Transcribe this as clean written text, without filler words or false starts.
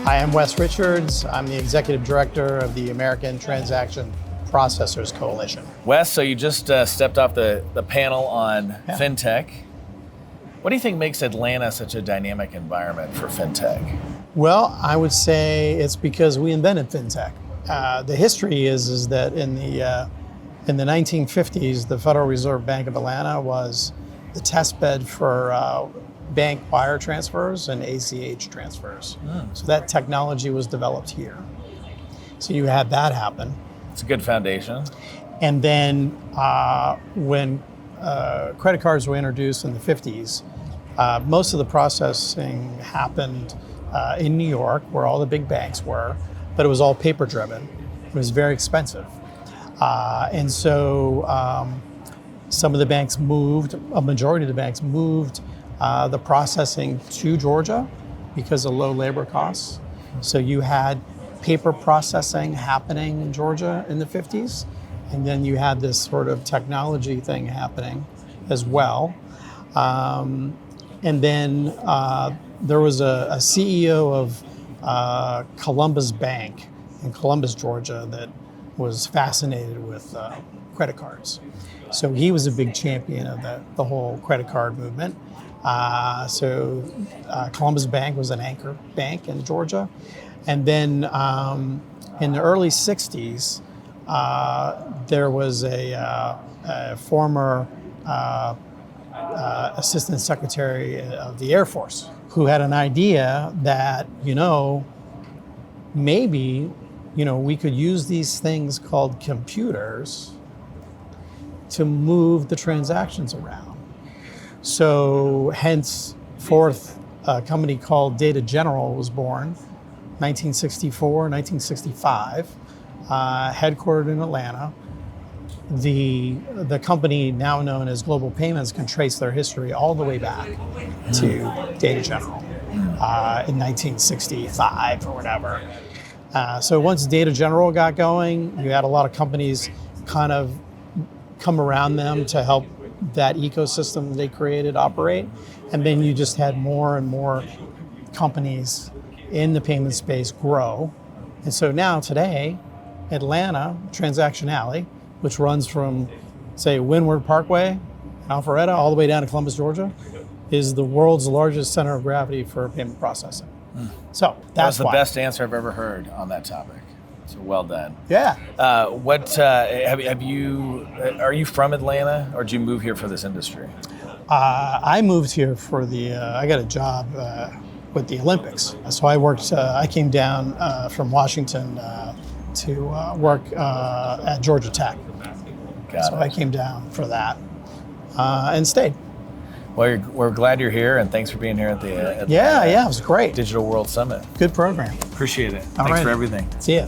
Hi, I'm Wes Richards. I'm the Executive Director of the American Transaction Processors Coalition. Wes, so you just stepped off the panel on FinTech. What do you think makes Atlanta such a dynamic environment for FinTech? Well, I would say it's because we invented FinTech. The history is that in the 1950s, the Federal Reserve Bank of Atlanta was the test bed for bank wire transfers and ACH transfers. So that technology was developed here. So you had that happen. It's a good foundation. And then when credit cards were introduced in the 50s, most of the processing happened in New York, where all the big banks were, but it was all paper driven. It was very expensive. And so some of the banks moved, a majority of the banks moved the processing to Georgia because of low labor costs. So you had paper processing happening in Georgia in the 50s, and then you had this sort of technology thing happening as well. And then there was a CEO of Columbus Bank in Columbus, Georgia, that was fascinated with credit cards. So he was a big champion of the whole credit card movement. So Columbus Bank was an anchor bank in Georgia. And then in the early 60s, there was a former Assistant Secretary of the Air Force who had an idea that, maybe, we could use these things called computers to move the transactions around. So henceforth, a company called Data General was born, 1964, 1965, headquartered in Atlanta. The company, now known as Global Payments, can trace their history all the way back to Data General in 1965 or whatever. So once Data General got going, you had a lot of companies kind of come around them to help that ecosystem they created operate. And then you just had more and more companies in the payment space grow. And so now today, Atlanta, Transaction Alley, which runs from, say, Windward Parkway, Alpharetta, all the way down to Columbus, Georgia, is the world's largest center of gravity for payment processing. So that was the best answer I've ever heard on that topic. So well done. Yeah. Are you from Atlanta, or did you move here for this industry? I moved here for I got a job with the Olympics. So I came down from Washington to work at Georgia Tech. So I came down for that and stayed. Well, we're glad you're here, and thanks for being here at the it was great. Digital World Summit. Good program. Appreciate it. All Thanks right. for everything. See ya.